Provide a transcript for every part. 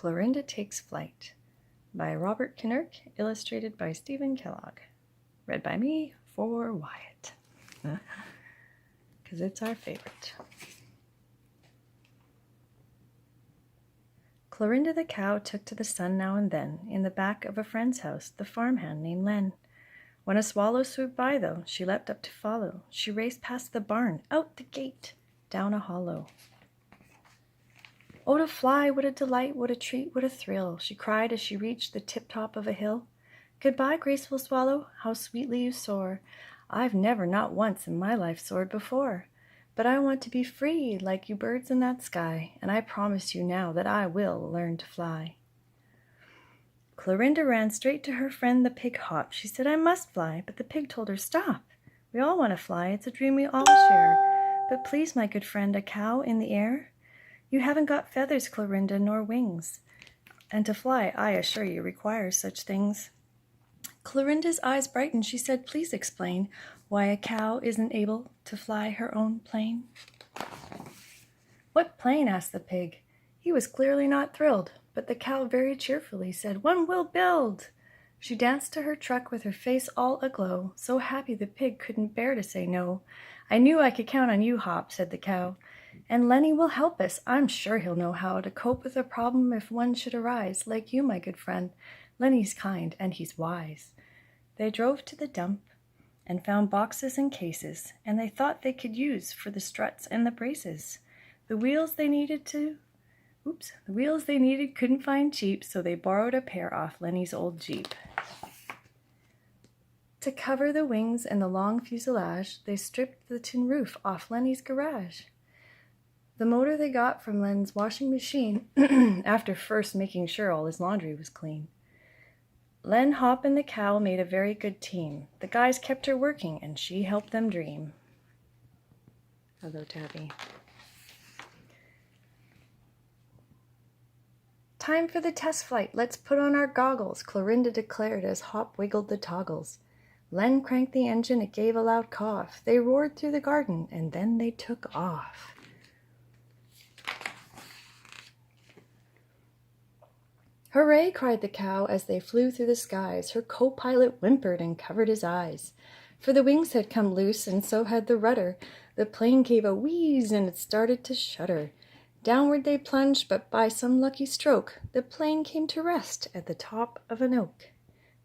Corinda Takes Flight by Robert Kinnerk, illustrated by Stephen Kellogg. Read by me for Wyatt, because it's our favorite. Clorinda the cow took to the sun now and then, in the back of a friend's house, the farmhand named Len. When a swallow swooped by, though, she leapt up to follow. She raced past the barn, out the gate, down a hollow. "Oh, to fly, what a delight, what a treat, what a thrill!" she cried as she reached the tip-top of a hill. "Goodbye, graceful swallow, how sweetly you soar! I've never, not once in my life, soared before. But I want to be free, like you birds in that sky, and I promise you now that I will learn to fly." Clorinda ran straight to her friend the pig Hop. She said, "I must fly," but the pig told her, "Stop! We all want to fly, it's a dream we all share. But please, my good friend, a cow in the air? You haven't got feathers, Clorinda, nor wings, and to fly, I assure you, requires such things." Clorinda's eyes brightened. She said, "Please explain why a cow isn't able to fly her own plane." "What plane?" asked the pig. He was clearly not thrilled, but the cow very cheerfully said, "One we'll build." She danced to her truck with her face all aglow, so happy the pig couldn't bear to say no. "I knew I could count on you, Hop," said the cow. "And Lenny will help us. I'm sure he'll know how to cope with a problem if one should arise, like you, my good friend. Lenny's kind, and he's wise." They drove to the dump and found boxes and cases, and they thought they could use for the struts and the braces. The wheels they needed couldn't find cheap, so they borrowed a pair off Lenny's old Jeep. To cover the wings and the long fuselage, they stripped the tin roof off Lenny's garage. The motor they got from Len's washing machine, after first making sure all his laundry was clean. Len, Hop, and the cow made a very good team. The guys kept her working, and she helped them dream. Hello, Tabby. "Time for the test flight. Let's put on our goggles," Clorinda declared as Hop wiggled the toggles. Len cranked the engine. It gave a loud cough. They roared through the garden, and then they took off. "Hooray!" cried the cow as they flew through the skies. Her co-pilot whimpered and covered his eyes, for the wings had come loose and so had the rudder. The plane gave a wheeze and it started to shudder. Downward they plunged, but by some lucky stroke, the plane came to rest at the top of an oak.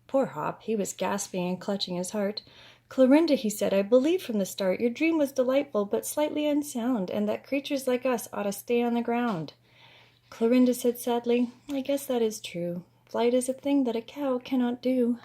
Poor Hop, he was gasping and clutching his heart. "Clorinda," he said, "I believed from the start your dream was delightful but slightly unsound, and that creatures like us ought to stay on the ground." Clorinda said sadly, "I guess that is true. Flight is a thing that a cow cannot do."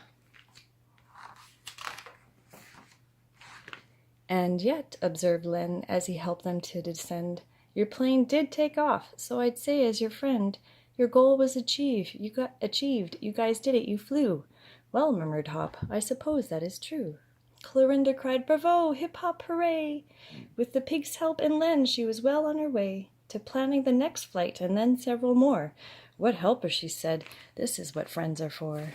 "And yet," observed Len as he helped them to descend, "your plane did take off, so I'd say as your friend, your goal was achieved. You guys did it, you flew." "Well," murmured Hop, "I suppose that is true." Clorinda cried, "Bravo! Hip-hop, hooray!" With the pig's help and Len, she was well on her way to planning the next flight and then several more. "What helper," she said. "This is what friends are for."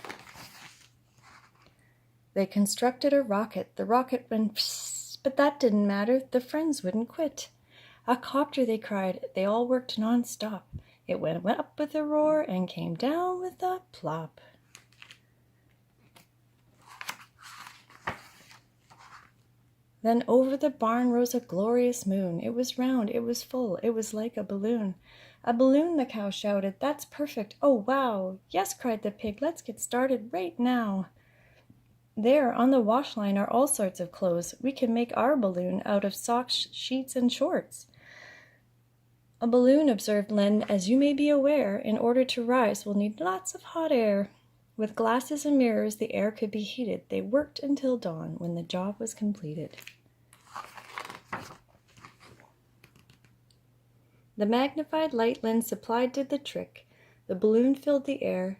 They constructed a rocket. The rocket went psst, but that didn't matter. The friends wouldn't quit. "A copter," they cried. They all worked non-stop. It went up with a roar and came down with a plop. Then over the barn rose a glorious moon. It was round, it was full, it was like a balloon. "A balloon," the cow shouted. "That's perfect. Oh, wow!" "Yes," cried the pig. "Let's get started right now." "There, on the wash line are all sorts of clothes. We can make our balloon out of socks, sheets, and shorts." "A balloon," observed Len, "as you may be aware, in order to rise, we'll need lots of hot air." With glasses and mirrors, the air could be heated. They worked until dawn, when the job was completed. The magnified light Len supplied did the trick. The balloon filled with air,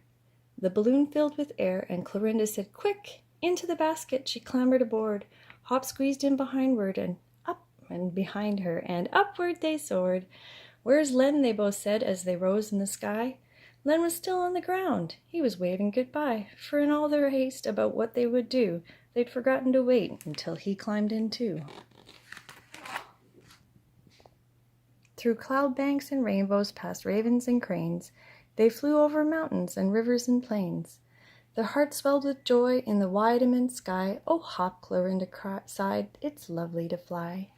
and Clorinda said, "Quick! Into the basket!" She clambered aboard. Hop squeezed in behindward, and up and behind her, and upward they soared. "Where's Len?" they both said as they rose in the sky. Len was still on the ground. He was waving goodbye, for in all their haste about what they would do, they'd forgotten to wait until he climbed in too. Through cloud banks and rainbows, past ravens and cranes, They flew over mountains and rivers and plains. Their hearts swelled with joy in the wide immense sky. Oh, hop, Corinda sighed, it's lovely to fly.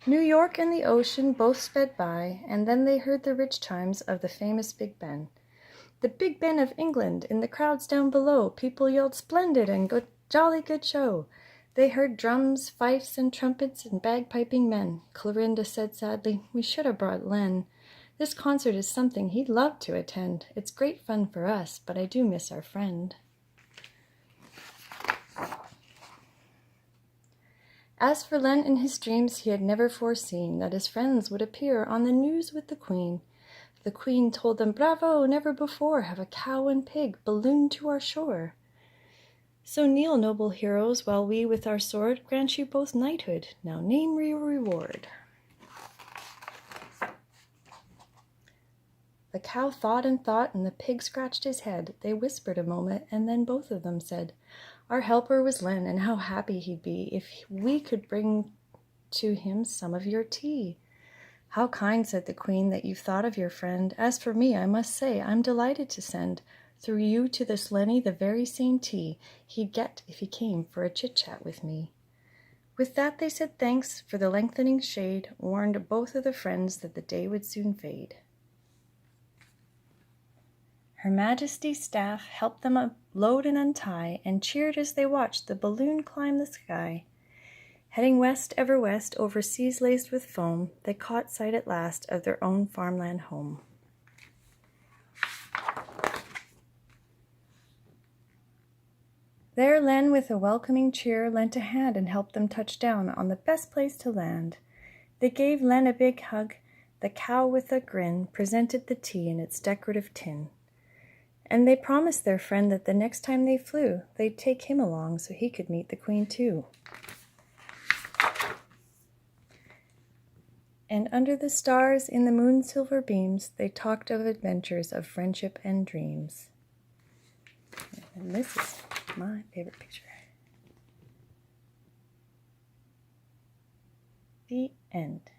New York and the ocean both sped by, and then they heard the rich chimes of the famous Big Ben. The Big Ben of England, in the crowds down below, people yelled splendid and good, jolly good show. They heard drums, fifes, and trumpets, and bagpiping men. Clorinda said sadly, we should have brought Len. This concert is something he'd love to attend. It's great fun for us, but I do miss our friend. As for Len in his dreams, he had never foreseen that his friends would appear on the news with the Queen. The Queen told them, bravo, never before have a cow and pig ballooned to our shore. So kneel, noble heroes, while we with our sword grant you both knighthood. Now name your reward. The cow thought and thought, and the pig scratched his head. They whispered a moment, and then both of them said, our helper was Len, and how happy he'd be if we could bring to him some of your tea. How kind, said the Queen, that you've thought of your friend. As for me, I must say I'm delighted to send through you to this Lenny the very same tea he'd get if he came for a chit-chat with me. With that they said thanks, for the lengthening shade warned both of the friends that the day would soon fade. Her Majesty's staff helped them load and untie, and cheered as they watched the balloon climb the sky. Heading west, ever west, over seas laced with foam, they caught sight at last of their own farmland home. There Len, with a welcoming cheer, lent a hand and helped them touch down on the best place to land. They gave Len a big hug. The cow, with a grin, presented the tea in its decorative tin. And they promised their friend that the next time they flew, they'd take him along so he could meet the Queen too. And under the stars, in the moon's silver beams, they talked of adventures of friendship and dreams. And this is my favorite picture. The end.